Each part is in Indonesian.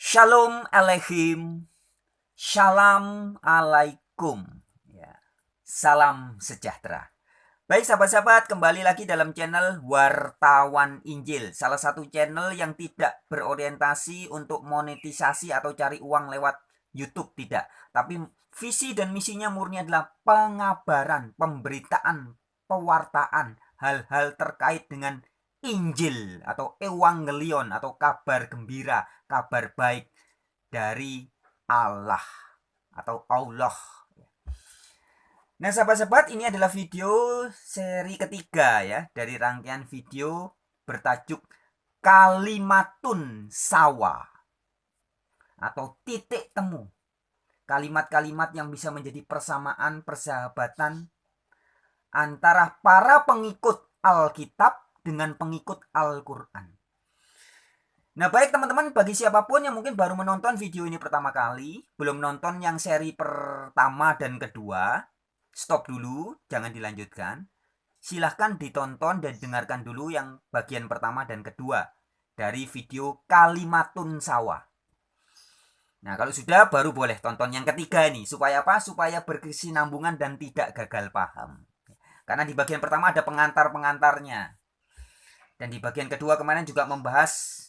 Shalom Aleichem, Shalom Alaikum. Ya, salam sejahtera. Baik sahabat-sahabat, kembali lagi dalam channel Wartawan Injil. Salah satu channel yang tidak berorientasi untuk monetisasi atau cari uang lewat YouTube, tidak. Tapi visi dan misinya murni adalah pengabaran, pemberitaan, pewartaan hal-hal terkait dengan Injil atau Evangelion atau kabar gembira, kabar baik dari Allah atau Allah. Nah sahabat-sahabat, ini adalah video seri ketiga ya dari rangkaian video bertajuk Kalimatun Sawa atau titik temu. Kalimat-kalimat yang bisa menjadi persamaan persahabatan antara para pengikut Alkitab dengan pengikut Al-Quran. Nah baik teman-teman, bagi siapapun yang mungkin baru menonton video ini pertama kali, belum nonton yang seri pertama dan kedua, stop dulu, jangan dilanjutkan. Silahkan ditonton dan dengarkan dulu yang bagian pertama dan kedua dari video Kalimatun Sawa. Nah kalau sudah, baru boleh tonton yang ketiga ini. Supaya apa? Supaya berkesinambungan dan tidak gagal paham. Karena di bagian pertama ada pengantar-pengantarnya. Dan di bagian kedua kemarin juga membahas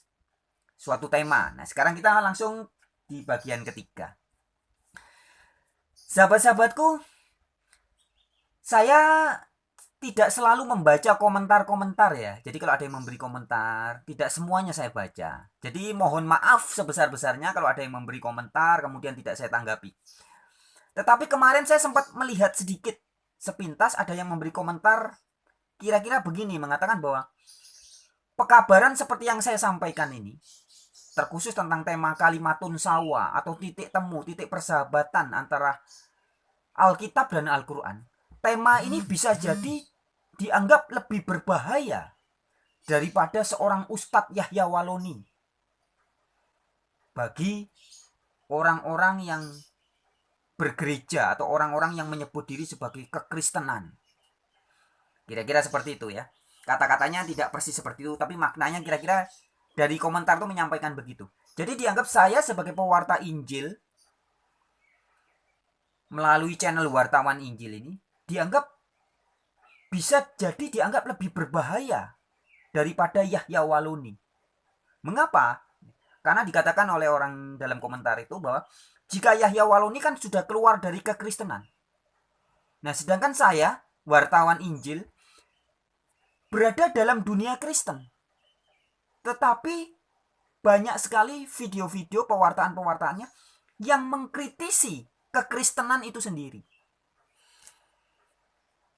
suatu tema. Nah sekarang kita langsung di bagian ketiga. Sahabat-sahabatku, saya tidak selalu membaca komentar-komentar ya. Jadi kalau ada yang memberi komentar, tidak semuanya saya baca. Jadi mohon maaf sebesar-besarnya kalau ada yang memberi komentar kemudian tidak saya tanggapi. Tetapi kemarin saya sempat melihat sedikit sepintas ada yang memberi komentar kira-kira begini, mengatakan bahwa pekabaran seperti yang saya sampaikan ini, terkhusus tentang tema Kalimatun Sawa atau titik temu, titik persahabatan antara Alkitab dan Al-Quran, tema ini bisa jadi dianggap lebih berbahaya daripada seorang Ustadz Yahya Waloni bagi orang-orang yang bergereja atau orang-orang yang menyebut diri sebagai kekristenan. Kira-kira seperti itu ya. Kata-katanya tidak persis seperti itu, tapi maknanya kira-kira dari komentar itu menyampaikan begitu. Jadi dianggap saya sebagai pewarta Injil melalui channel Wartawan Injil ini dianggap bisa jadi dianggap lebih berbahaya daripada Yahya Waloni. Mengapa? Karena dikatakan oleh orang dalam komentar itu bahwa jika Yahya Waloni kan sudah keluar dari kekristenan. Nah, sedangkan saya, wartawan Injil, berada dalam dunia Kristen. Tetapi banyak sekali video-video pewartaan-pewartaannya yang mengkritisi kekristenan itu sendiri.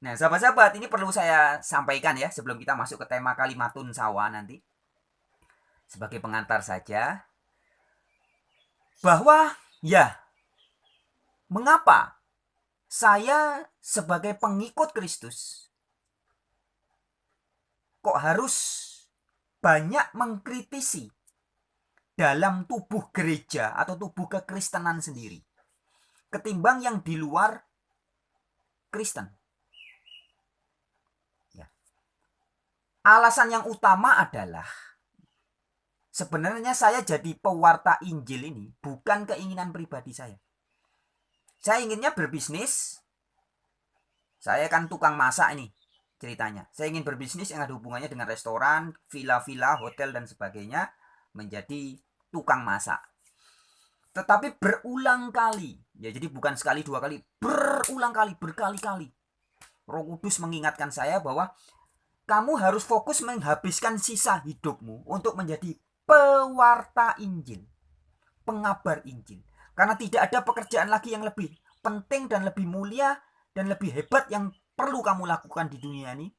Nah, sahabat-sahabat, ini perlu saya sampaikan ya sebelum kita masuk ke tema Kalimatun Sawa nanti. Sebagai pengantar saja, bahwa ya, mengapa saya sebagai pengikut Kristus kok harus banyak mengkritisi dalam tubuh gereja atau tubuh kekristenan sendiri ketimbang yang di luar Kristen. Ya. Alasan yang utama adalah sebenarnya saya jadi pewarta Injil ini bukan keinginan pribadi saya. Saya inginnya berbisnis. Saya kan tukang masak ini ceritanya. Saya ingin berbisnis yang ada hubungannya dengan restoran, villa-villa, hotel dan sebagainya, menjadi tukang masak. Tetapi berulang kali, ya jadi bukan sekali dua kali, berulang kali, berkali-kali, Roh Kudus mengingatkan saya bahwa kamu harus fokus menghabiskan sisa hidupmu untuk menjadi pewarta Injil, pengabar Injil. Karena tidak ada pekerjaan lagi yang lebih penting dan lebih mulia dan lebih hebat yang perlu kamu lakukan di dunia ini,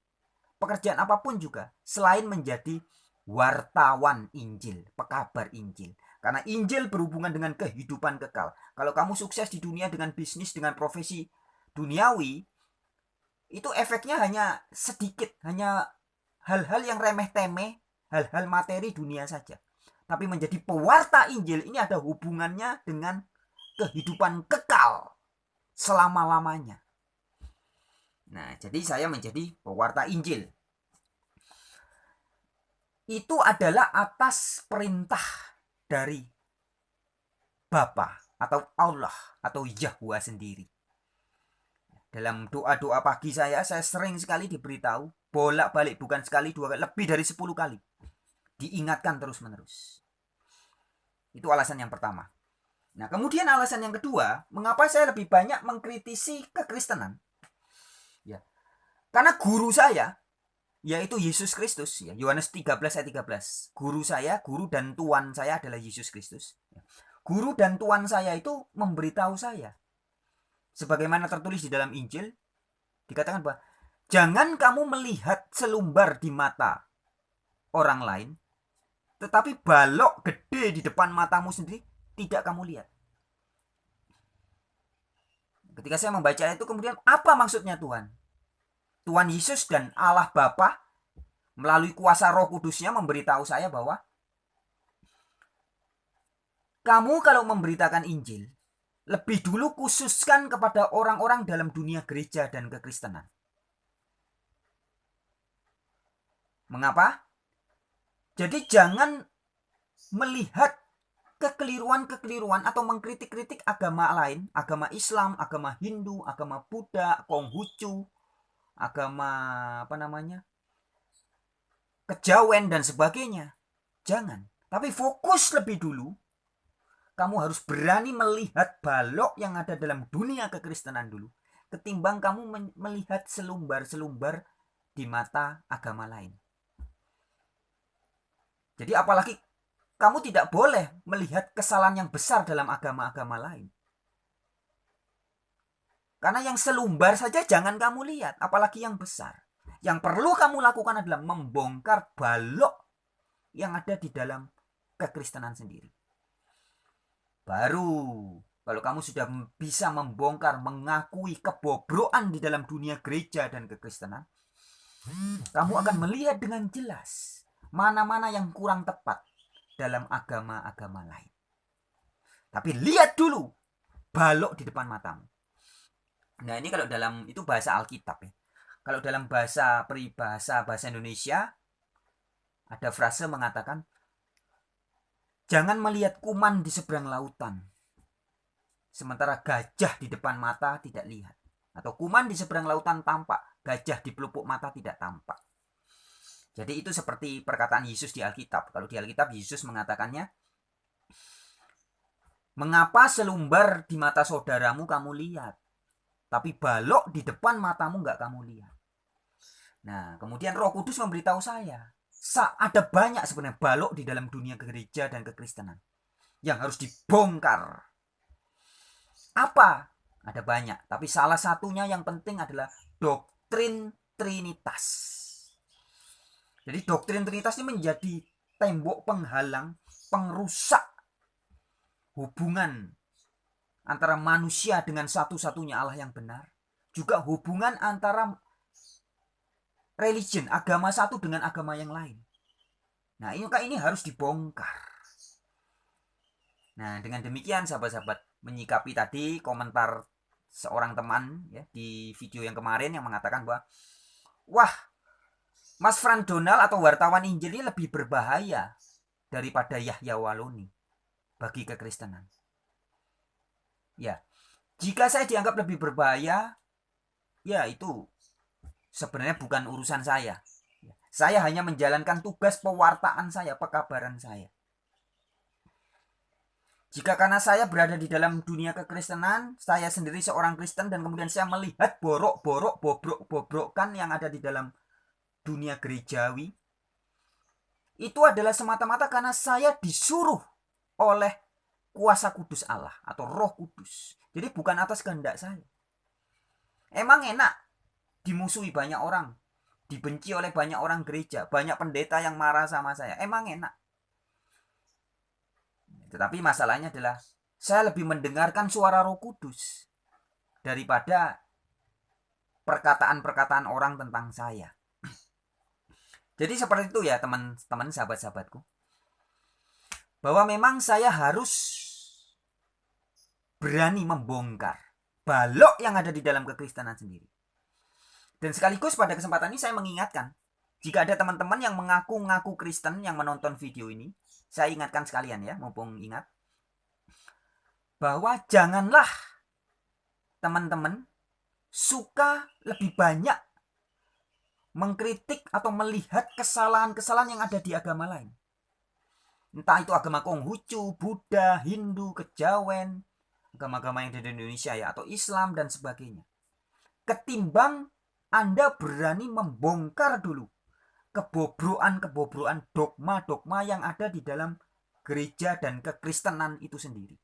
pekerjaan apapun juga, selain menjadi wartawan Injil, pekabar Injil. Karena Injil berhubungan dengan kehidupan kekal. Kalau kamu sukses di dunia dengan bisnis, dengan profesi duniawi, itu efeknya hanya sedikit, hanya hal-hal yang remeh-temeh, hal-hal materi dunia saja. Tapi menjadi pewarta Injil ini ada hubungannya dengan kehidupan kekal selama-lamanya. Nah, jadi saya menjadi pewarta Injil. Itu adalah atas perintah dari Bapa atau Allah atau Yahwa sendiri. Dalam doa-doa pagi saya sering sekali diberitahu, bolak-balik, bukan sekali, dua kali, lebih dari 10 kali. Diingatkan terus-menerus. Itu alasan yang pertama. Nah, kemudian alasan yang kedua, mengapa saya lebih banyak mengkritisi kekristenan? Ya. Karena guru saya, yaitu Yesus Kristus, ya, Yohanes 13 ayat 13. Guru saya, guru dan tuan saya adalah Yesus Kristus. Guru dan tuan saya itu memberitahu saya, sebagaimana tertulis di dalam Injil, dikatakan bahwa jangan kamu melihat selumbar di mata orang lain, tetapi balok gede di depan matamu sendiri tidak kamu lihat. Ketika saya membaca itu, kemudian apa maksudnya Tuhan? Tuhan Yesus dan Allah Bapa melalui kuasa Roh Kudusnya memberitahu saya bahwa kamu kalau memberitakan Injil, lebih dulu khususkan kepada orang-orang dalam dunia gereja dan kekristenan. Mengapa? Jadi jangan melihat kekeliruan-kekeliruan atau mengkritik-kritik agama lain, agama Islam, agama Hindu, agama Buddha, Konghucu, agama kejawen dan sebagainya. Jangan. Tapi fokus lebih dulu. Kamu harus berani melihat balok yang ada dalam dunia kekristenan dulu, ketimbang kamu melihat selumbar-selumbar di mata agama lain. Jadi apalagi kamu tidak boleh melihat kesalahan yang besar dalam agama-agama lain. Karena yang selumbar saja jangan kamu lihat, apalagi yang besar. Yang perlu kamu lakukan adalah membongkar balok yang ada di dalam kekristenan sendiri. Baru kalau kamu sudah bisa membongkar, mengakui kebobrokan di dalam dunia gereja dan kekristenan, kamu akan melihat dengan jelas mana-mana yang kurang tepat dalam agama-agama lain. Tapi lihat dulu balok di depan matamu. Nah, ini kalau dalam itu bahasa Alkitab ya. Kalau dalam bahasa peribahasa bahasa Indonesia ada frase mengatakan, jangan melihat kuman di seberang lautan, sementara gajah di depan mata tidak lihat. Atau kuman di seberang lautan tampak, gajah di pelupuk mata tidak tampak. Jadi itu seperti perkataan Yesus di Alkitab. Kalau di Alkitab Yesus mengatakannya, mengapa selumbar di mata saudaramu kamu lihat, tapi balok di depan matamu nggak kamu lihat. Nah, kemudian Roh Kudus memberitahu saya, ada banyak sebenarnya balok di dalam dunia gereja dan kekristenan yang harus dibongkar. Apa? Ada banyak, tapi salah satunya yang penting adalah doktrin Trinitas. Jadi doktrin Trinitas ini menjadi tembok penghalang, pengrusak hubungan antara manusia dengan satu-satunya Allah yang benar. Juga hubungan antara religion, agama satu dengan agama yang lain. Nah, ini harus dibongkar. Nah, dengan demikian sahabat-sahabat menyikapi tadi komentar seorang teman ya di video yang kemarin yang mengatakan bahwa, wah, Mas Fran Donald atau wartawan Injil ini lebih berbahaya daripada Yahya Waloni bagi kekristenan. Ya, jika saya dianggap lebih berbahaya, ya itu sebenarnya bukan urusan saya. Saya hanya menjalankan tugas pewartaan saya, pekabaran saya. Jika karena saya berada di dalam dunia kekristenan, saya sendiri seorang Kristen, dan kemudian saya melihat borok-borok, bobrok-bobrokan yang ada di dalam dunia gerejawi, itu adalah semata-mata karena saya disuruh oleh kuasa kudus Allah atau Roh Kudus. Jadi bukan atas kehendak saya. Emang enak dimusuhi banyak orang, dibenci oleh banyak orang gereja, banyak pendeta yang marah sama saya. Emang enak. Tetapi masalahnya adalah saya lebih mendengarkan suara Roh Kudus daripada perkataan-perkataan orang tentang saya. Jadi seperti itu ya teman-teman, sahabat-sahabatku. Bahwa memang saya harus berani membongkar balok yang ada di dalam kekristenan sendiri. Dan sekaligus pada kesempatan ini saya mengingatkan, jika ada teman-teman yang mengaku-ngaku Kristen yang menonton video ini, saya ingatkan sekalian ya, mumpung ingat. bahwa janganlah teman-teman suka lebih banyak mengkritik atau melihat kesalahan-kesalahan yang ada di agama lain. Entah itu agama Konghucu, Buddha, Hindu, Kejawen, agama-agama yang ada di Indonesia ya, atau Islam dan sebagainya. Ketimbang Anda berani membongkar dulu kebobroan-kebobroan dogma-dogma yang ada di dalam gereja dan kekristenan itu sendiri.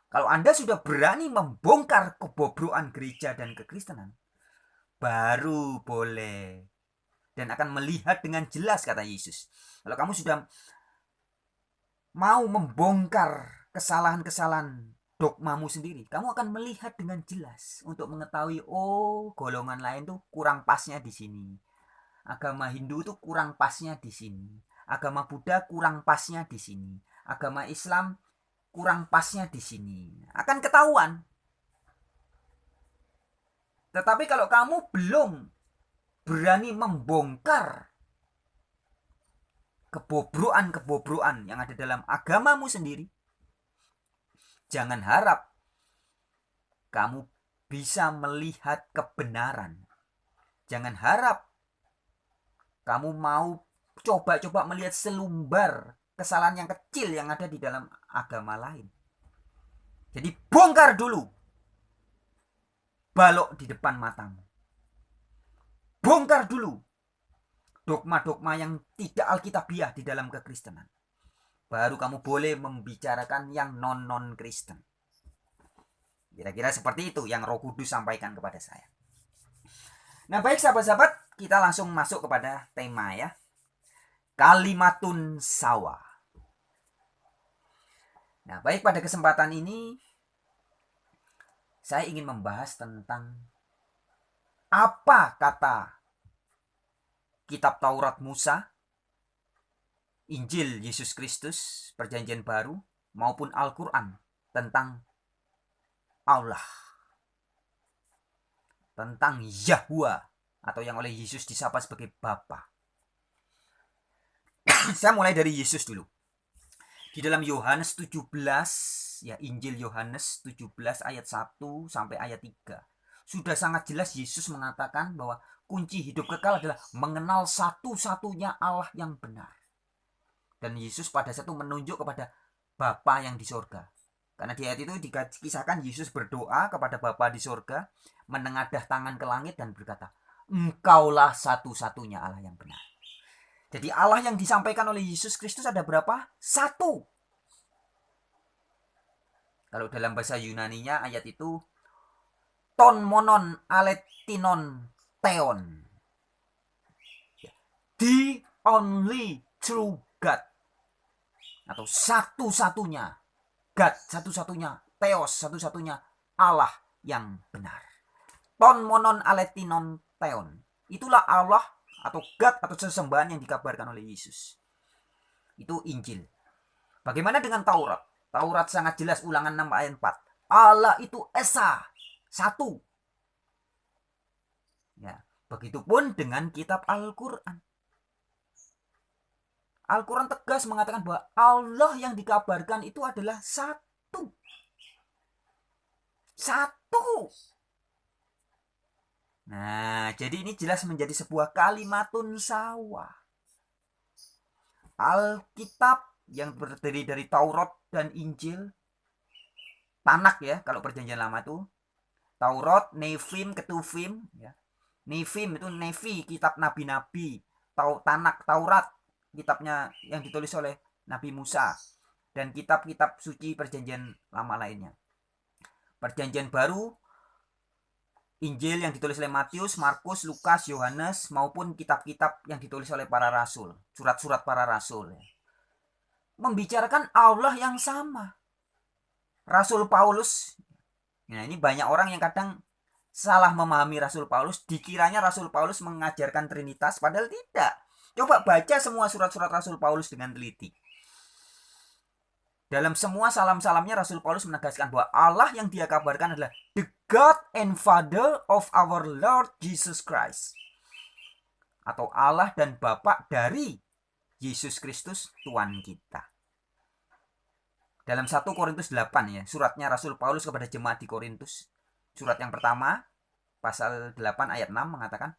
Kalau Anda sudah berani membongkar kebobroan gereja dan kekristenan, baru boleh dan akan melihat dengan jelas, kata Yesus. Kalau kamu sudah mau membongkar kesalahan-kesalahan dogmamu sendiri, kamu akan melihat dengan jelas untuk mengetahui, oh, golongan lain tuh kurang pasnya di sini. Agama Hindu tuh kurang pasnya di sini. Agama Buddha kurang pasnya di sini. Agama Islam kurang pasnya di sini. Akan ketahuan. Tetapi kalau kamu belum berani membongkar kebobroan-kebobroan yang ada dalam agamamu sendiri, jangan harap kamu bisa melihat kebenaran. Jangan harap kamu mau coba-coba melihat selumbar kesalahan yang kecil yang ada di dalam agama lain. Jadi bongkar dulu balok di depan matamu. Bongkar dulu dogma-dogma yang tidak alkitabiah di dalam kekristenan. Baru kamu boleh membicarakan yang non Kristen. Kira-kira seperti itu yang Roh Kudus sampaikan kepada saya. Nah, baik sahabat-sahabat, kita langsung masuk kepada tema ya. Kalimatun sawa. Nah, baik, pada kesempatan ini saya ingin membahas tentang apa kata Kitab Taurat Musa, Injil Yesus Kristus, Perjanjian Baru, maupun Al-Quran tentang Allah, tentang Yahwa, atau yang oleh Yesus disapa sebagai Bapa. Saya mulai dari Yesus dulu. Di dalam Yohanes 17, ya, Injil Yohanes 17 ayat 1 sampai ayat 3. Sudah sangat jelas Yesus mengatakan bahwa kunci hidup kekal adalah mengenal satu-satunya Allah yang benar. Dan Yesus pada satu menunjuk kepada Bapa yang di sorga. Karena di ayat itu dikisahkan Yesus berdoa kepada Bapa di sorga, menengadah tangan ke langit dan berkata, Engkaulah satu-satunya Allah yang benar. Jadi Allah yang disampaikan oleh Yesus Kristus ada berapa? Satu. Kalau dalam bahasa Yunaninya ayat itu ton monon aletinon theon. The only true God. Atau satu-satunya God, satu-satunya Theos, satu-satunya Allah yang benar. Ton monon aletinon theon. Itulah Allah atau God atau sesembahan yang dikabarkan oleh Yesus. Itu Injil. Bagaimana dengan Taurat? Taurat sangat jelas, Ulangan 6 ayat 4. Allah itu Esa, satu. Ya, begitupun dengan kitab Al-Quran. Al-Quran tegas mengatakan bahwa Allah yang dikabarkan itu adalah satu. Satu. Nah, jadi ini jelas menjadi sebuah kalimatun sawa. Alkitab yang terdiri dari Taurat dan Injil, Tanak ya, kalau perjanjian lama itu Taurat, Nefim, Ketuvim ya. Nefim itu Nefi, kitab nabi-nabi. Tanak, Taurat, kitabnya yang ditulis oleh Nabi Musa, dan kitab-kitab suci perjanjian lama lainnya. Perjanjian baru, Injil yang ditulis oleh Matius, Markus, Lukas, Yohanes, maupun kitab-kitab yang ditulis oleh para rasul, surat-surat para rasul, membicarakan Allah yang sama. Rasul Paulus, nah ini banyak orang yang kadang salah memahami Rasul Paulus, dikiranya Rasul Paulus mengajarkan Trinitas, padahal tidak. Coba baca semua surat-surat Rasul Paulus dengan teliti. Dalam semua salam-salamnya Rasul Paulus menegaskan bahwa Allah yang dia kabarkan adalah the God and Father of our Lord Jesus Christ. Atau Allah dan Bapa dari Yesus Kristus Tuhan kita. Dalam 1 Korintus 8 ya, suratnya Rasul Paulus kepada jemaat di Korintus. Surat yang pertama, pasal 8 ayat 6 mengatakan,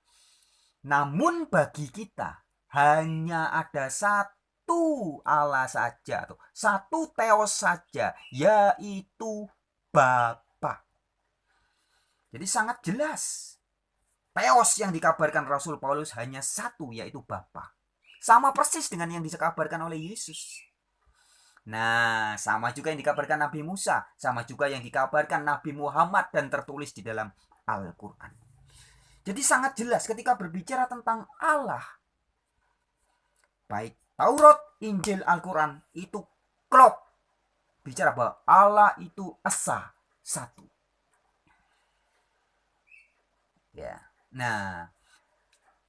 namun bagi kita hanya ada satu Allah saja, atau satu Theos saja, yaitu Bapa. Jadi sangat jelas. Theos yang dikabarkan Rasul Paulus hanya satu, yaitu Bapa. Sama persis dengan yang dikabarkan oleh Yesus. Nah, sama juga yang dikabarkan Nabi Musa, sama juga yang dikabarkan Nabi Muhammad dan tertulis di dalam Al-Quran. Jadi sangat jelas ketika berbicara tentang Allah, baik Taurat, Injil, Al-Quran, itu klop bicara bahwa Allah itu esa, satu. Ya. Nah,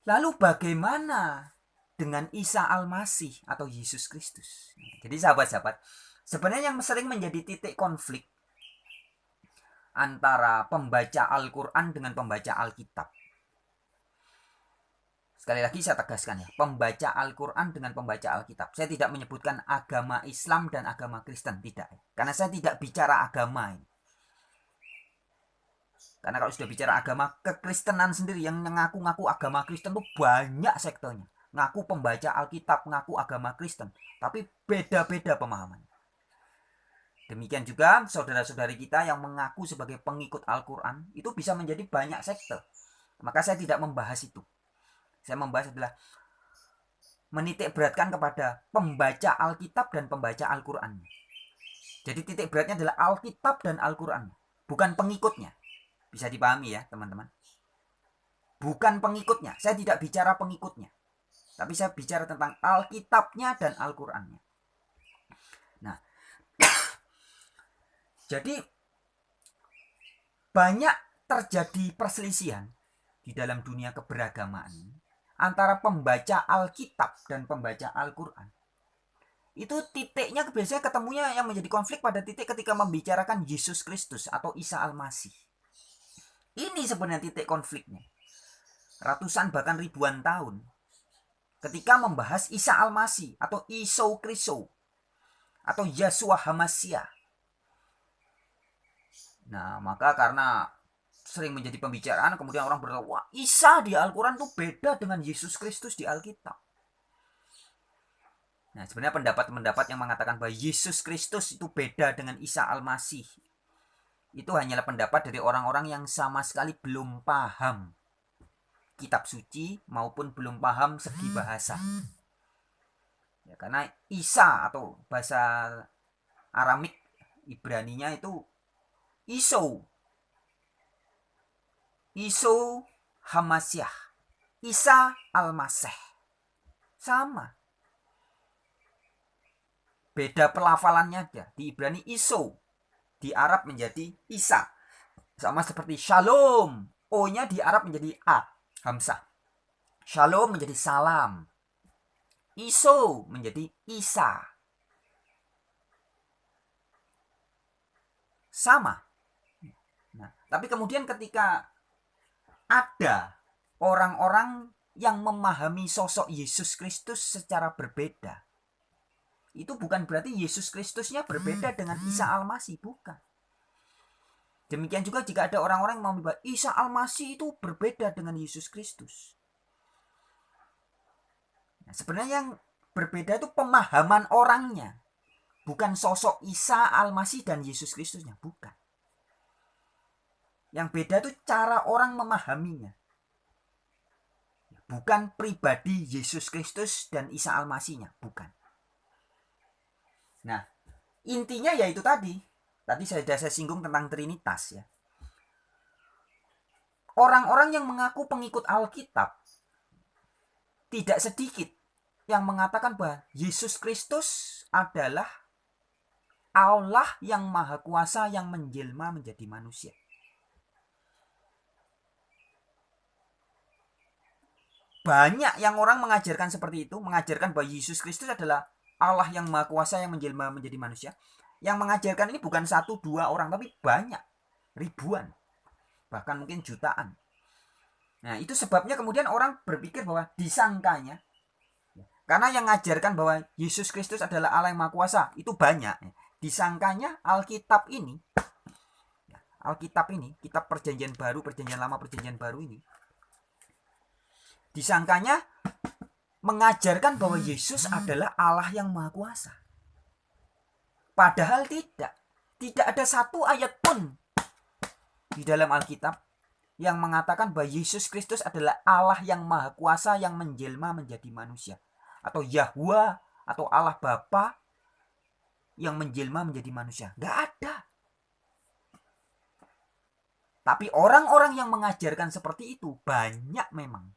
lalu bagaimana dengan Isa Al-Masih atau Yesus Kristus? Jadi sahabat-sahabat, sebenarnya yang sering menjadi titik konflik antara pembaca Al-Quran dengan pembaca Alkitab. Sekali lagi saya tegaskan ya, pembaca Al-Quran dengan pembaca Alkitab. Saya tidak menyebutkan agama Islam dan agama Kristen, tidak. Karena saya tidak bicara agama ini. Karena kalau sudah bicara agama, kekristenan sendiri yang ngaku-ngaku agama Kristen itu banyak sektornya. Ngaku pembaca Alkitab, ngaku agama Kristen. Tapi beda-beda pemahaman. Demikian juga saudara-saudari kita yang mengaku sebagai pengikut Al-Quran, itu bisa menjadi banyak sektor. Maka saya tidak membahas itu. Saya membahas adalah menitik beratkan kepada pembaca Alkitab dan pembaca Al-Quran. Jadi titik beratnya adalah Alkitab dan Al-Quran, bukan pengikutnya. Bisa dipahami ya teman-teman. Bukan pengikutnya. Saya tidak bicara pengikutnya. Tapi saya bicara tentang Alkitabnya dan Al-Qurannya. Nah, jadi banyak terjadi perselisihan di dalam dunia keberagamaan antara pembaca Alkitab dan pembaca Al-Quran. Itu titiknya biasanya ketemunya yang menjadi konflik pada titik ketika membicarakan Yesus Kristus atau Isa Al-Masih. Ini sebenarnya titik konfliknya. Ratusan bahkan ribuan tahun. Ketika membahas Isa Al-Masih atau Iso Kristo atau Yeshua Hamashiach. Nah, maka karena sering menjadi pembicaraan, kemudian orang berkata, wah, Isa di Al-Quran itu beda dengan Yesus Kristus di Alkitab. Nah, sebenarnya pendapat-pendapat yang mengatakan bahwa Yesus Kristus itu beda dengan Isa Al-Masih, itu hanyalah pendapat dari orang-orang yang sama sekali belum paham kitab suci maupun belum paham segi bahasa. Ya, karena Isa atau bahasa Aramik Ibraninya itu Iso Hamashiach, Isa Al-Masih. Sama. Beda pelafalannya aja. Di Ibrani Iso, di Arab menjadi Isa. Sama seperti Shalom. O-nya di Arab menjadi A, Hamzah. Shalom menjadi salam. Iso menjadi Isa. Sama. Nah, tapi kemudian ketika ada orang-orang yang memahami sosok Yesus Kristus secara berbeda, itu bukan berarti Yesus Kristusnya berbeda dengan Isa Al-Masih, bukan. Demikian juga jika ada orang-orang yang memahami bahwa Isa Al-Masih itu berbeda dengan Yesus Kristus. Nah, sebenarnya yang berbeda itu pemahaman orangnya, bukan sosok Isa Al-Masih dan Yesus Kristusnya, bukan. Yang beda itu cara orang memahaminya, bukan pribadi Yesus Kristus dan Isa Al-Masihnya, bukan. Nah, intinya yaitu tadi sudah saya singgung tentang Trinitas ya. Orang-orang yang mengaku pengikut Alkitab tidak sedikit yang mengatakan bahwa Yesus Kristus adalah Allah yang Maha Kuasa yang menjelma menjadi manusia. Banyak yang orang mengajarkan seperti itu, mengajarkan bahwa Yesus Kristus adalah Allah yang Maha Kuasa yang menjelma menjadi manusia. Yang mengajarkan ini bukan 1-2 orang, tapi banyak, ribuan, bahkan mungkin jutaan. Nah, itu sebabnya kemudian orang berpikir bahwa disangkanya, karena yang mengajarkan bahwa Yesus Kristus adalah Allah yang Maha Kuasa itu banyak. disangkanya Alkitab ini, kitab Perjanjian Baru, Perjanjian Lama, Perjanjian Baru ini, disangkanya mengajarkan bahwa Yesus adalah Allah yang Maha Kuasa. Padahal tidak. Tidak ada satu ayat pun di dalam Alkitab yang mengatakan bahwa Yesus Kristus adalah Allah yang Maha Kuasa yang menjelma menjadi manusia, atau Yahwa atau Allah Bapa yang menjelma menjadi manusia. Nggak ada. Tapi orang-orang yang mengajarkan seperti itu banyak memang.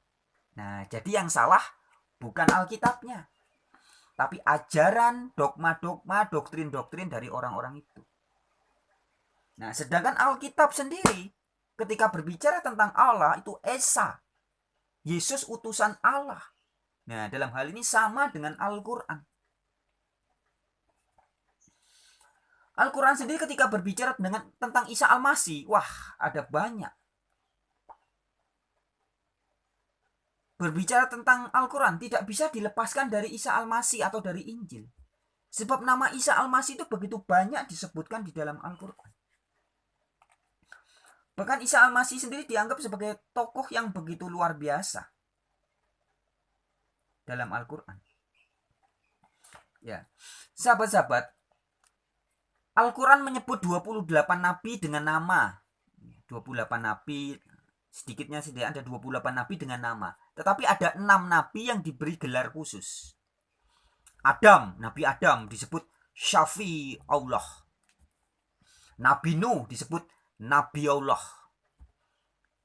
Nah, jadi yang salah bukan Alkitabnya, tapi ajaran, dogma-dogma, doktrin-doktrin dari orang-orang itu. Nah, sedangkan Alkitab sendiri ketika berbicara tentang Allah itu Esa, Yesus utusan Allah. Nah, dalam hal ini sama dengan Al-Quran. Al-Quran sendiri ketika berbicara tentang Isa Al-Masih, wah, ada banyak. Berbicara tentang Al-Quran tidak bisa dilepaskan dari Isa Al-Masih atau dari Injil. Sebab nama Isa Al-Masih itu begitu banyak disebutkan di dalam Al-Quran. Bahkan Isa Al-Masih sendiri dianggap sebagai tokoh yang begitu luar biasa dalam Al-Quran. Ya, sahabat-sahabat, Al-Quran menyebut 28 nabi dengan nama. 28 nabi, sedikitnya ada 28 nabi dengan nama. Tetapi ada 6 nabi yang diberi gelar khusus. Nabi Adam disebut Syafi Allah. Nabi Nuh disebut Nabi Allah.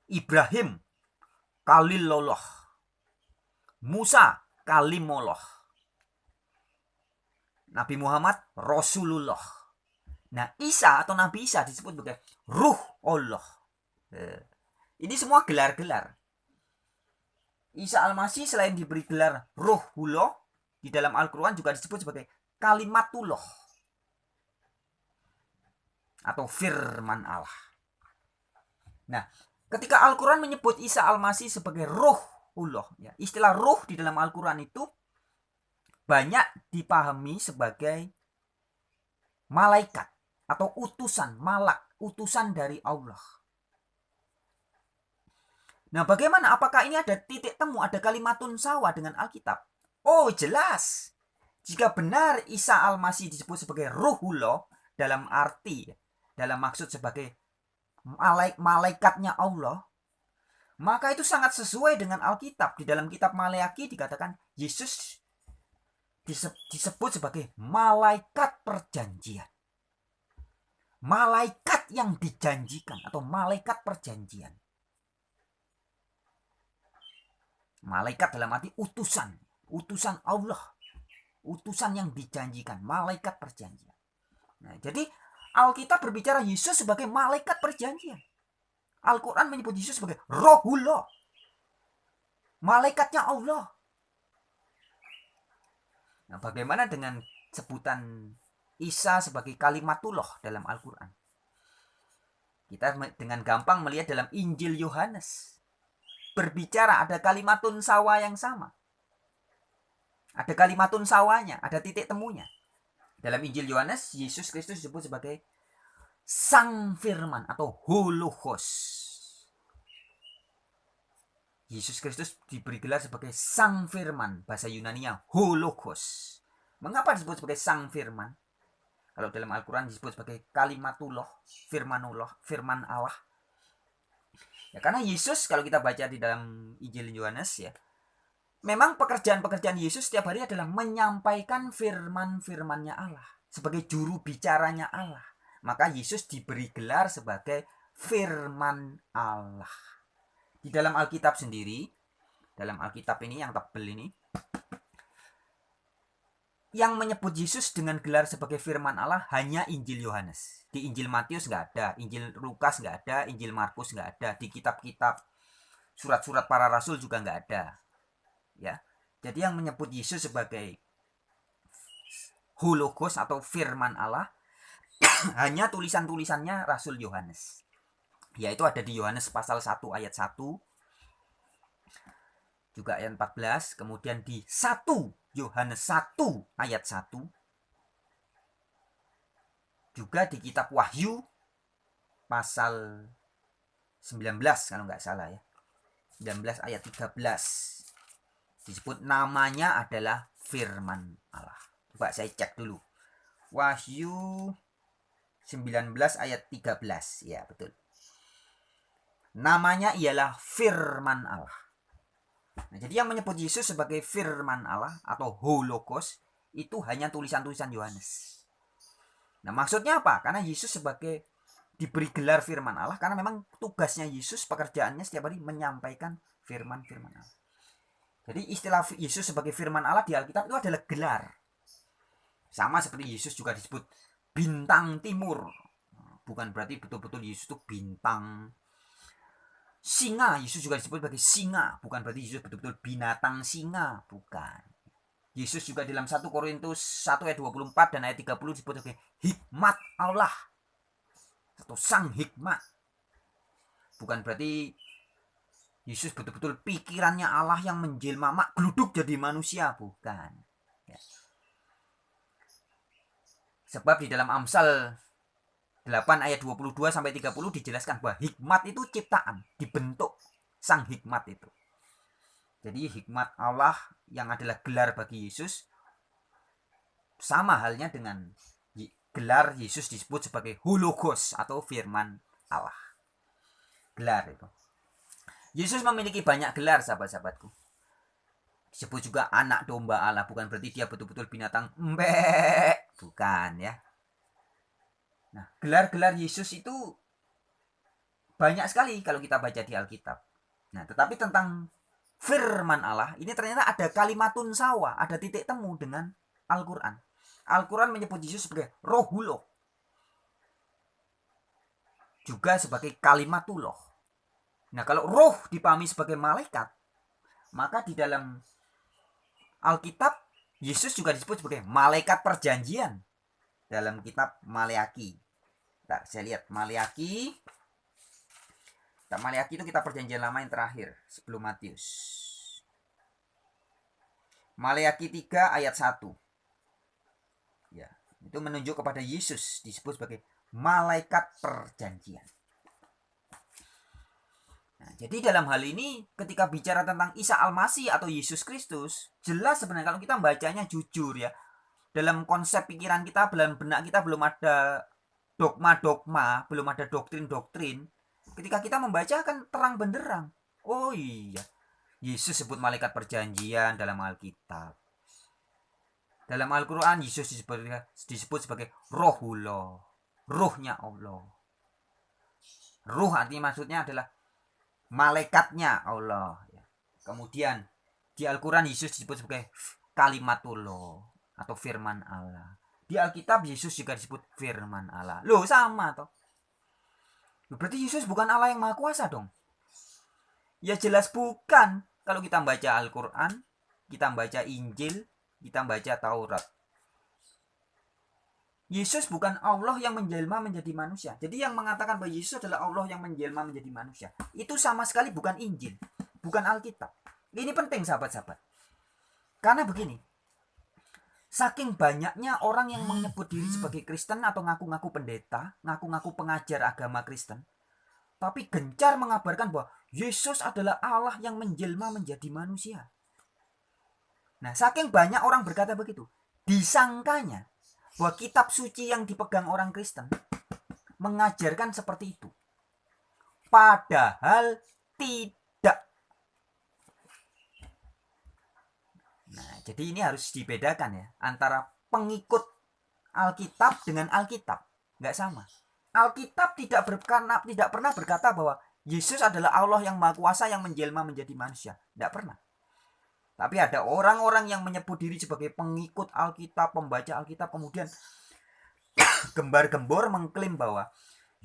Ibrahim Khalilullah. Musa Kalimullah. Nabi Muhammad Rasulullah. Nah, Isa atau Nabi Isa disebut sebagai Ruh Allah. Ini semua gelar-gelar. Isa Al-Masih selain diberi gelar Ruhullah, di dalam Al-Quran juga disebut sebagai Kalimatullah atau firman Allah. Nah, ketika Al-Quran menyebut Isa Al-Masih sebagai Ruhullah, ya, istilah ruh di dalam Al-Quran itu banyak dipahami sebagai malaikat atau utusan, malak, utusan dari Allah. Nah, bagaimana? Apakah ini ada titik temu, ada kalimatun sawa dengan Alkitab? Oh, jelas. Jika benar Isa Al-Masih disebut sebagai Ruhullah dalam arti, dalam maksud sebagai malaikatnya Allah, maka itu sangat sesuai dengan Alkitab. Di dalam kitab Maleaki dikatakan Yesus disebut sebagai malaikat perjanjian. Malaikat yang dijanjikan atau malaikat perjanjian. Malaikat dalam arti utusan, utusan Allah, utusan yang dijanjikan, malaikat perjanjian. Nah, jadi Alkitab berbicara Yesus sebagai malaikat perjanjian. Al-Quran menyebut Yesus sebagai Rohullah, malaikatnya Allah. Nah, bagaimana dengan sebutan Isa sebagai Kalimatullah dalam Al-Quran? Kita dengan gampang melihat dalam Injil Yohanes. Berbicara ada kalimatun sawa yang sama. Ada kalimatun sawanya, ada titik temunya. Dalam Injil Yohanes, Yesus Kristus disebut sebagai Sang Firman atau Hologos. Yesus Kristus diberi gelar sebagai Sang Firman, bahasa Yunani-nya Hologos. Mengapa disebut sebagai Sang Firman? Kalau dalam Al-Quran disebut sebagai Kalimatullah, Firmanullah, Firman Allah. Ya, karena Yesus kalau kita baca di dalam Injil Yohanes ya, memang pekerjaan-pekerjaan Yesus setiap hari adalah menyampaikan firman-firmannya Allah. Sebagai juru bicaranya Allah. Maka Yesus diberi gelar sebagai firman Allah. Di dalam Alkitab sendiri, dalam Alkitab ini yang tebel ini, yang menyebut Yesus dengan gelar sebagai firman Allah hanya Injil Yohanes. Di Injil Matius nggak ada, Injil Lukas nggak ada, Injil Markus nggak ada, di kitab-kitab surat-surat para rasul juga nggak ada. Ya, jadi yang menyebut Yesus sebagai Hologos atau firman Allah hanya tulisan-tulisannya Rasul Yohanes. Yaitu ada di Yohanes pasal 1 ayat 1, juga ayat 14, kemudian di 1 Yohanes 1 ayat 1, Juga di kitab Wahyu pasal 19 kalau nggak salah ya. 19 ayat 13. Disebut namanya adalah firman Allah. Coba saya cek dulu. Wahyu 19 ayat 13. Ya, betul. Namanya ialah firman Allah. Nah, jadi yang menyebut Yesus sebagai firman Allah atau hologos itu hanya tulisan-tulisan Yohanes. Nah, maksudnya apa? Karena Yesus sebagai diberi gelar firman Allah karena memang tugasnya Yesus, pekerjaannya setiap hari menyampaikan firman-firman Allah. Jadi istilah Yesus sebagai firman Allah di Alkitab itu adalah gelar. Sama seperti Yesus juga disebut bintang timur. Bukan berarti betul-betul Yesus itu bintang. Singa, Yesus juga disebut sebagai singa. Bukan berarti Yesus betul-betul binatang singa. Bukan. Yesus juga dalam 1 Korintus 1 ayat 24 dan ayat 30 disebut sebagai hikmat Allah. Atau sang hikmat. Bukan berarti Yesus betul-betul pikirannya Allah yang menjelma mak gluduk jadi manusia. Bukan. Ya. Sebab di dalam Amsal 8 ayat 22 sampai 30 dijelaskan bahwa hikmat itu ciptaan, dibentuk sang hikmat itu. Jadi hikmat Allah yang adalah gelar bagi Yesus sama halnya dengan gelar Yesus disebut sebagai hologos atau firman Allah. Gelar itu. Yesus memiliki banyak gelar, sahabat-sahabatku. Disebut juga anak domba Allah, bukan berarti dia betul-betul binatang mbek, bukan ya. Nah, gelar-gelar Yesus itu banyak sekali kalau kita baca di Alkitab. Nah, tetapi tentang firman Allah, ini ternyata ada kalimatun sawa, ada titik temu dengan Al-Quran. Al-Quran menyebut Yesus sebagai rohullah. Juga sebagai kalimatullah. Nah, kalau roh dipahami sebagai malaikat, maka di dalam Alkitab Yesus juga disebut sebagai malaikat perjanjian dalam kitab Maleaki. Nah, saya lihat Maleaki. Kitab Maleaki itu kitab perjanjian lama yang terakhir sebelum Matius. Maleaki 3 ayat 1. Ya, itu menunjuk kepada Yesus disebut sebagai malaikat perjanjian. Nah, jadi dalam hal ini ketika bicara tentang Isa Al-Masih atau Yesus Kristus, jelas sebenarnya kalau kita bacanya jujur ya. Dalam konsep pikiran kita, dalam benak kita belum ada dogma-dogma, belum ada doktrin-doktrin. Ketika kita membaca kan terang benderang. Oh iya, Yesus sebut malaikat perjanjian dalam Alkitab. Dalam Al-Quran Yesus disebut sebagai rohullah, ruhnya Allah. Ruh artinya maksudnya adalah malaikatnya Allah. Kemudian di Al-Quran Yesus disebut sebagai kalimatullah atau firman Allah. Di Alkitab Yesus juga disebut firman Allah. Loh, sama toh. Berarti Yesus bukan Allah yang maha kuasa dong? Ya jelas bukan. Kalau kita baca Al-Quran, kita baca Injil, kita baca Taurat. Yesus bukan Allah yang menjelma menjadi manusia. Jadi yang mengatakan bahwa Yesus adalah Allah yang menjelma menjadi manusia, itu sama sekali bukan Injil, bukan Alkitab. Ini penting sahabat-sahabat. Karena begini, saking banyaknya orang yang menyebut diri sebagai Kristen atau ngaku-ngaku pendeta, ngaku-ngaku pengajar agama Kristen, tapi gencar mengabarkan bahwa Yesus adalah Allah yang menjelma menjadi manusia. Nah, saking banyak orang berkata begitu, disangkanya bahwa kitab suci yang dipegang orang Kristen mengajarkan seperti itu. Padahal tidak. Nah, jadi ini harus dibedakan ya antara pengikut Alkitab dengan Alkitab. Nggak sama. Alkitab tidak pernah berkata bahwa Yesus adalah Allah yang maha kuasa yang menjelma menjadi manusia. Tidak pernah. Tapi ada orang-orang yang menyebut diri sebagai pengikut Alkitab, pembaca Alkitab, kemudian gembar-gembor mengklaim bahwa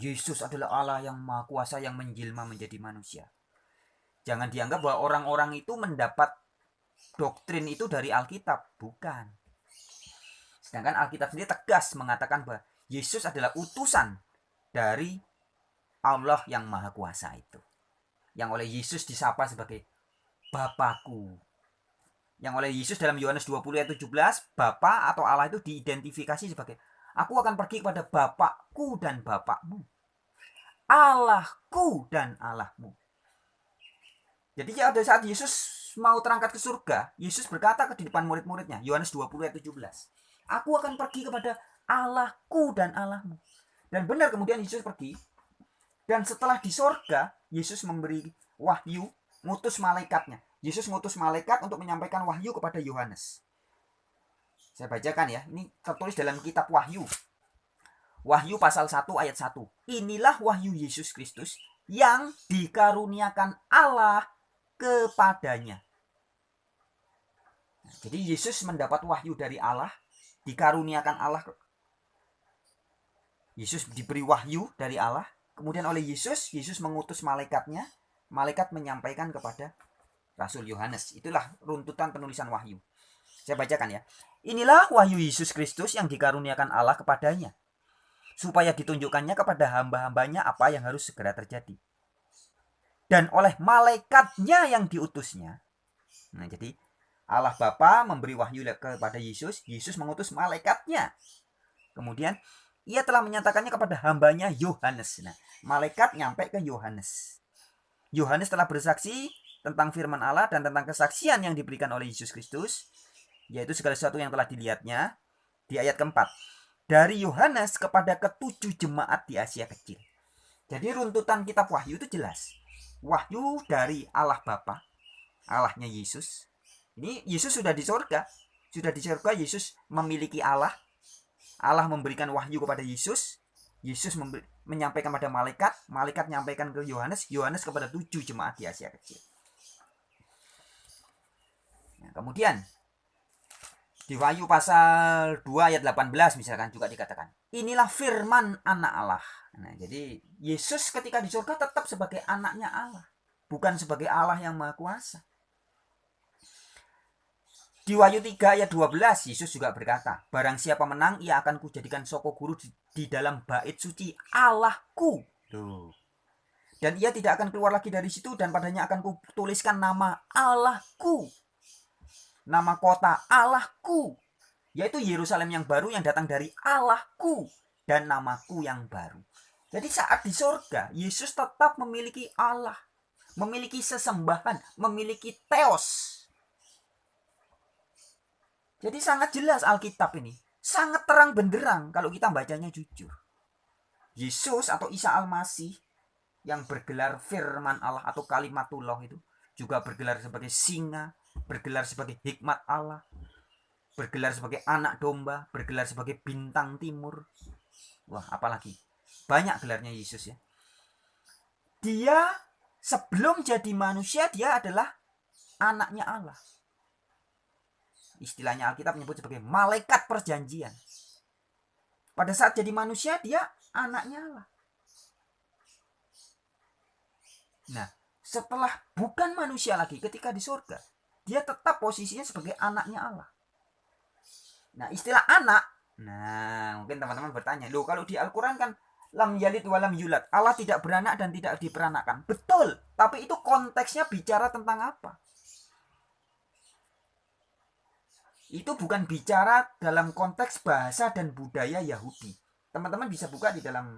Yesus adalah Allah yang maha kuasa yang menjelma menjadi manusia. Jangan dianggap bahwa orang-orang itu mendapat doktrin itu dari Alkitab. Bukan. Sedangkan Alkitab sendiri tegas mengatakan bahwa Yesus adalah utusan dari Allah yang maha kuasa itu. Yang oleh Yesus disapa sebagai Bapakku. Yang oleh Yesus dalam Yohanes 20 ayat 17, Bapa atau Allah itu diidentifikasi sebagai Aku akan pergi kepada Bapakku dan Bapakmu, Allahku dan Allahmu. Jadi pada saat Yesus mau terangkat ke surga, Yesus berkata ke depan murid-muridnya, Yohanes 20 ayat 17, aku akan pergi kepada Allahku dan Allahmu. Dan benar kemudian Yesus pergi. Dan setelah di surga, Yesus memberi wahyu, ngutus malaikatnya. Yesus ngutus malaikat untuk menyampaikan wahyu kepada Yohanes. Saya bacakan ya, ini tertulis dalam kitab Wahyu. Wahyu pasal 1 ayat 1. Inilah wahyu Yesus Kristus yang dikaruniakan Allah kepadanya. Nah, jadi Yesus mendapat wahyu dari Allah, dikaruniakan Allah. Yesus diberi wahyu dari Allah. Kemudian oleh Yesus mengutus malaikatnya. Malaikat menyampaikan kepada Rasul Yohanes. Itulah runtutan penulisan wahyu. Saya bacakan ya. Inilah wahyu Yesus Kristus yang dikaruniakan Allah kepadanya, supaya ditunjukkannya kepada hamba-hambanya apa yang harus segera terjadi. Dan oleh malaikatnya yang diutusnya. Nah, jadi Allah Bapa memberi wahyu kepada Yesus. Yesus mengutus malaikatnya. Kemudian ia telah menyatakannya kepada hambanya Yohanes. Nah, malaikat nyampe ke Yohanes. Yohanes telah bersaksi tentang firman Allah dan tentang kesaksian yang diberikan oleh Yesus Kristus, yaitu segala sesuatu yang telah dilihatnya. Di ayat keempat, dari Yohanes kepada ketujuh jemaat di Asia Kecil. Jadi runtutan kitab Wahyu itu jelas. Wahyu dari Allah Bapa, Allahnya Yesus. Ini Yesus sudah di surga. Sudah di surga, Yesus memiliki Allah. Allah memberikan wahyu kepada Yesus. Yesus menyampaikan pada malaikat. Malaikat menyampaikan ke Yohanes. Yohanes kepada 7 jemaat di Asia Kecil. Nah, kemudian di Wahyu pasal 2 ayat 18 misalkan juga dikatakan, inilah firman anak Allah. Nah, jadi Yesus ketika di surga tetap sebagai anaknya Allah, bukan sebagai Allah yang maha kuasa. Di Wahyu 3 ayat 12 Yesus juga berkata, barang siapa menang ia akan kujadikan soko guru di dalam bait suci Allahku. Tuh. Dan ia tidak akan keluar lagi dari situ, dan padanya akan kutuliskan nama Allahku, nama kota Allahku, yaitu Yerusalem yang baru yang datang dari Allahku, dan namaku yang baru. Jadi saat di surga Yesus tetap memiliki Allah, memiliki sesembahan, memiliki theos. Jadi sangat jelas Alkitab ini, sangat terang benderang kalau kita bacanya jujur. Yesus atau Isa Al-Masih yang bergelar firman Allah atau kalimatullah itu juga bergelar sebagai singa, bergelar sebagai hikmat Allah, bergelar sebagai anak domba, bergelar sebagai bintang timur. Wah, apalagi banyak gelarnya Yesus ya. Dia sebelum jadi manusia dia adalah anaknya Allah. Istilahnya Alkitab menyebut sebagai malaikat perjanjian. Pada saat jadi manusia dia anaknya Allah. Nah, setelah bukan manusia lagi ketika di surga, dia tetap posisinya sebagai anaknya Allah. Nah, istilah anak, nah mungkin teman-teman bertanya, loh kalau di Al-Quran kan lam yalid walam yulad, Allah tidak beranak dan tidak diperanakkan. Betul, tapi itu konteksnya bicara tentang apa? Itu bukan bicara dalam konteks bahasa dan budaya Yahudi. Teman-teman bisa buka di dalam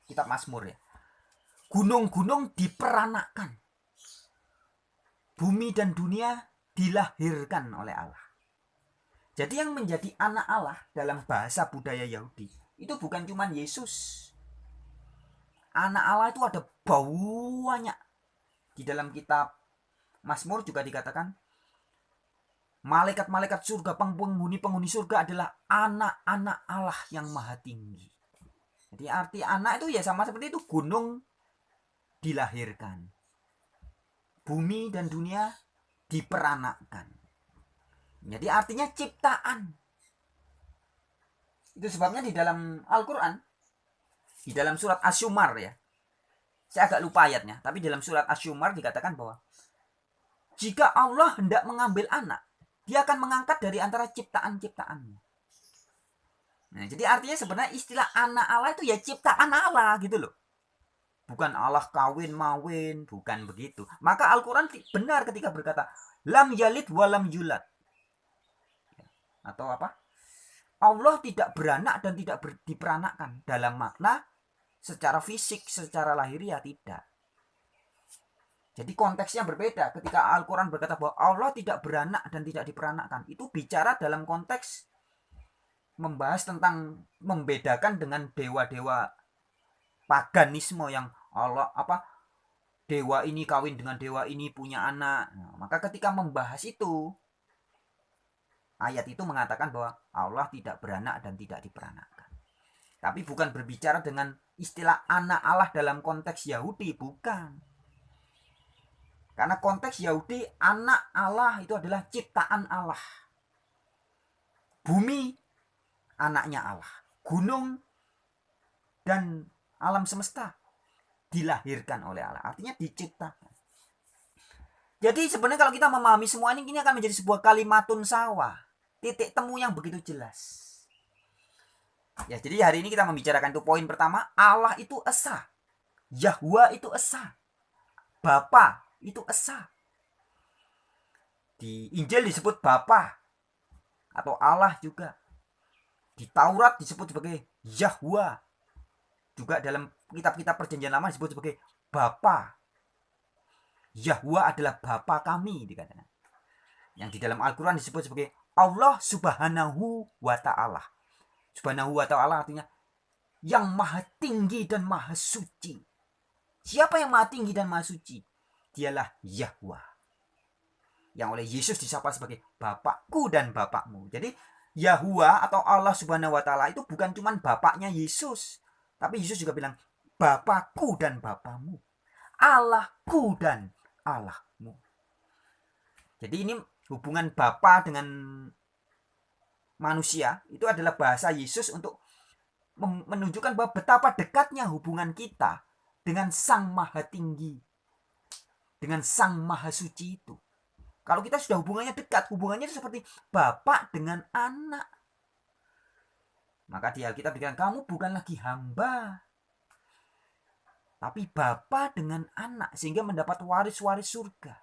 kitab Mazmur ya. Gunung-gunung diperanakkan. Bumi dan dunia dilahirkan oleh Allah. Jadi yang menjadi anak Allah dalam bahasa budaya Yahudi itu bukan cuma Yesus. Anak Allah itu ada banyak. Di dalam kitab Mazmur juga dikatakan malaikat-malaikat surga, penghuni-penghuni surga adalah anak-anak Allah yang maha tinggi. Jadi arti anak itu ya sama seperti itu, gunung dilahirkan. Bumi dan dunia diperanakkan. Jadi artinya ciptaan. Itu sebabnya di dalam Al-Quran, di dalam surat Asy-Syu'ar ya. Saya agak lupa ayatnya, tapi dalam surat Asy-Syu'ar dikatakan bahwa jika Allah hendak mengambil anak, dia akan mengangkat dari antara ciptaan-ciptaannya. Nah, jadi artinya sebenarnya istilah anak Allah itu ya ciptaan Allah gitu loh. Bukan Allah kawin mawin, bukan begitu. Maka Al-Quran benar ketika berkata lam yalid walam yulad. Atau apa? Allah tidak beranak dan tidak diperanakkan dalam makna secara fisik, secara lahiriah tidak. Jadi konteksnya berbeda. Ketika Al-Quran berkata bahwa Allah tidak beranak dan tidak diperanakkan, itu bicara dalam konteks membahas tentang membedakan dengan dewa-dewa paganisme yang Allah dewa ini kawin dengan dewa ini punya anak. Nah, maka ketika membahas itu, ayat itu mengatakan bahwa Allah tidak beranak dan tidak diperanakkan. Tapi bukan berbicara dengan istilah anak Allah dalam konteks Yahudi, bukan. Karena konteks Yahudi, anak Allah itu adalah ciptaan Allah. Bumi, anaknya Allah. Gunung dan alam semesta dilahirkan oleh Allah. Artinya diciptakan. Jadi sebenarnya kalau kita memahami semua ini akan menjadi sebuah kalimatun sawah. Titik temu yang begitu jelas. Ya, jadi hari ini kita membicarakan itu poin pertama, Allah itu esa. Yahwa itu esa. Bapa itu esa. Di Injil disebut Bapa atau Allah juga. Di Taurat disebut sebagai Yahwa. Juga dalam kitab-kitab perjanjian lama disebut sebagai Bapa. Yahwa adalah Bapa kami dikatakan. Yang di dalam Al-Quran disebut sebagai Allah Subhanahu wa Ta'ala. Subhanahu wa Ta'ala artinya yang maha tinggi dan maha suci. Siapa yang maha tinggi dan maha suci? Dialah Yahwa. Yang oleh Yesus disapa sebagai Bapakku dan Bapakmu. Jadi Yahwa atau Allah Subhanahu wa Ta'ala itu bukan cuma Bapaknya Yesus. Tapi Yesus juga bilang Bapakku dan Bapamu. Allahku dan Allahmu. Jadi ini hubungan Bapa dengan manusia itu adalah bahasa Yesus untuk menunjukkan bahwa betapa dekatnya hubungan kita dengan Sang Maha Tinggi, dengan Sang Maha Suci itu. Kalau kita sudah hubungannya dekat, hubungannya itu seperti bapak dengan anak. Maka di Alkitab dikatakan kamu bukan lagi hamba, tapi bapa dengan anak, sehingga mendapat waris-waris surga.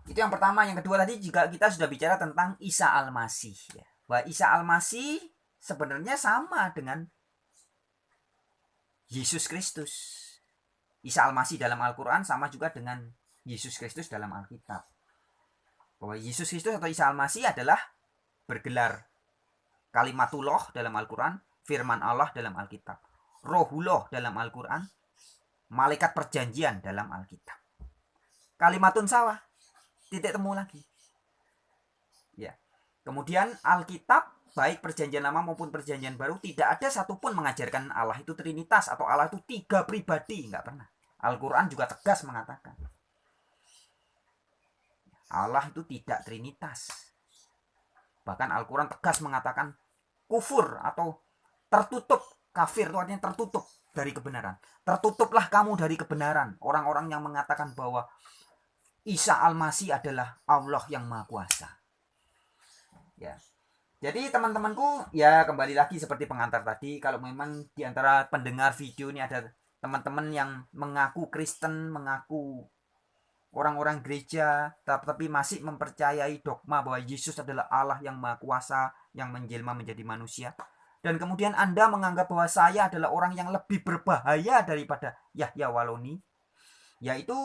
Itu yang pertama. Yang kedua tadi juga kita sudah bicara tentang Isa Al-Masih. Ya. Bahwa Isa Al-Masih sebenarnya sama dengan Yesus Kristus. Isa Al-Masih dalam Al-Quran sama juga dengan Yesus Kristus dalam Alkitab. Bahwa Yesus Kristus atau Isa Al-Masih adalah bergelar Kalimatullah dalam Al-Quran, firman Allah dalam Alkitab, Rohullah dalam Al-Quran, malaikat perjanjian dalam Alkitab. Kalimatun sawah. Titik temu lagi. Ya. Kemudian Alkitab baik perjanjian lama maupun perjanjian baru tidak ada satupun mengajarkan Allah itu trinitas atau Allah itu 3 pribadi, nggak pernah. Al-Quran juga tegas mengatakan Allah itu tidak trinitas. Bahkan Al-Quran tegas mengatakan kufur atau tertutup. Kafir itu artinya tertutup dari kebenaran. Tertutuplah kamu dari kebenaran. Orang-orang yang mengatakan bahwa Isa Al-Masih adalah Allah yang Maha Kuasa. Ya. Jadi teman-temanku, ya kembali lagi seperti pengantar tadi, kalau memang di antara pendengar video ini ada teman-teman yang mengaku Kristen, mengaku orang-orang gereja, tapi masih mempercayai dogma bahwa Yesus adalah Allah yang Maha Kuasa, yang menjelma menjadi manusia, dan kemudian Anda menganggap bahwa saya adalah orang yang lebih berbahaya daripada Yahya Waloni, yaitu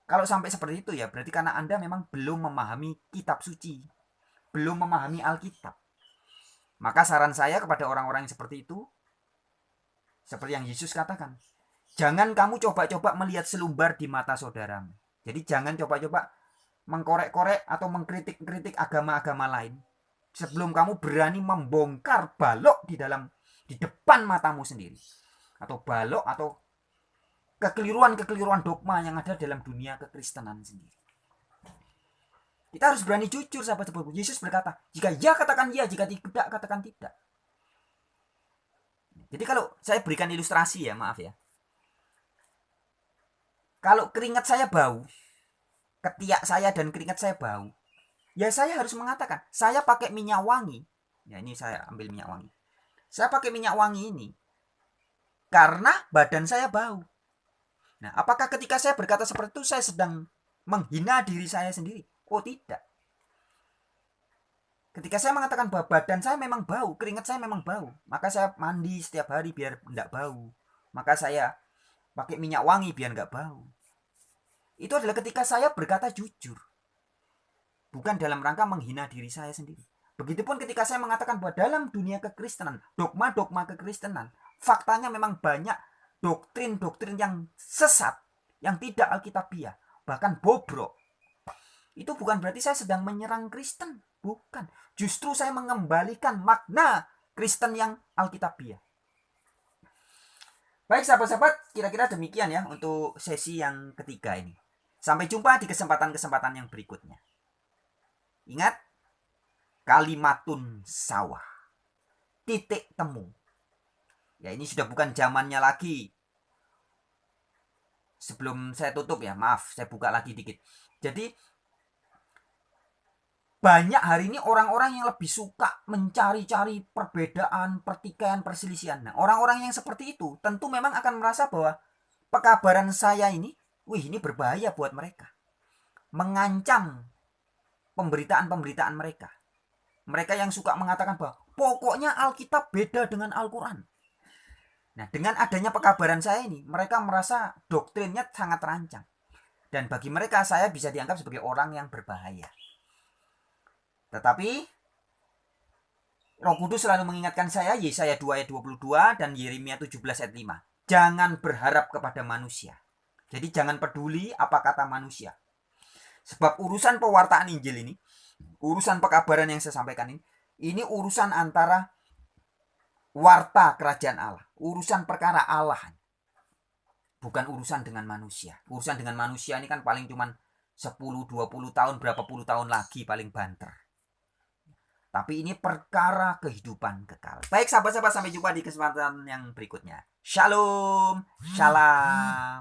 kalau sampai seperti itu ya berarti karena Anda memang belum memahami kitab suci, belum memahami Alkitab. Maka saran saya kepada orang-orang yang seperti itu, seperti yang Yesus katakan, jangan kamu coba-coba melihat selumbar di mata saudaramu. Jadi jangan coba-coba mengkorek-korek atau mengkritik-kritik agama-agama lain sebelum kamu berani membongkar balok di depan matamu sendiri. Atau balok atau kekeliruan-kekeliruan dogma yang ada dalam dunia kekristenan sendiri. Kita harus berani jujur, sahabat-sahabatku. Yesus berkata, jika ya katakan ya, jika tidak katakan tidak. Jadi kalau saya berikan ilustrasi ya, maaf ya. Kalau keringat saya bau, ketiak saya dan keringat saya bau, ya saya harus mengatakan, saya pakai minyak wangi. Ya ini saya ambil minyak wangi. Saya pakai minyak wangi ini karena badan saya bau. Nah, apakah ketika saya berkata seperti itu saya sedang menghina diri saya sendiri? Oh tidak. Ketika saya mengatakan bahwa badan saya memang bau, keringat saya memang bau, maka saya mandi setiap hari biar tidak bau. Maka saya pakai minyak wangi biar nggak bau. Itu adalah ketika saya berkata jujur. Bukan dalam rangka menghina diri saya sendiri. Begitupun ketika saya mengatakan bahwa dalam dunia kekristenan, dogma-dogma kekristenan, faktanya memang banyak doktrin-doktrin yang sesat, yang tidak alkitabiah, bahkan bobrok. Itu bukan berarti saya sedang menyerang Kristen. Bukan. Justru saya mengembalikan makna Kristen yang alkitabiah. Baik sahabat-sahabat, kira-kira demikian ya untuk sesi yang ketiga ini. Sampai jumpa di kesempatan-kesempatan yang berikutnya. Ingat, kalimatun sawah. Titik temu. Ya ini sudah bukan zamannya lagi. Sebelum saya tutup ya, maaf, saya buka lagi dikit. Jadi, banyak hari ini orang-orang yang lebih suka mencari-cari perbedaan, pertikaian, perselisihan. Nah, orang-orang yang seperti itu tentu memang akan merasa bahwa pekabaran saya ini, ini berbahaya buat mereka. Mengancam pemberitaan-pemberitaan mereka. Mereka yang suka mengatakan bahwa pokoknya Alkitab beda dengan Al-Quran. Nah, dengan adanya pekabaran saya ini, mereka merasa doktrinnya sangat terancam. Dan bagi mereka, saya bisa dianggap sebagai orang yang berbahaya. Tetapi Roh Kudus selalu mengingatkan saya, Yesaya 2 ayat 22 dan Yeremia 17 ayat 5. Jangan berharap kepada manusia. Jadi jangan peduli apa kata manusia. Sebab urusan pewartaan Injil ini, urusan pekabaran yang saya sampaikan ini urusan antara warta kerajaan Allah. Urusan perkara Allah. Bukan urusan dengan manusia. Urusan dengan manusia ini kan paling cuma 10-20 tahun, berapa puluh tahun lagi paling banter. Tapi ini perkara kehidupan kekal. Baik sahabat-sahabat, sampai jumpa di kesempatan yang berikutnya. Shalom. Shalom.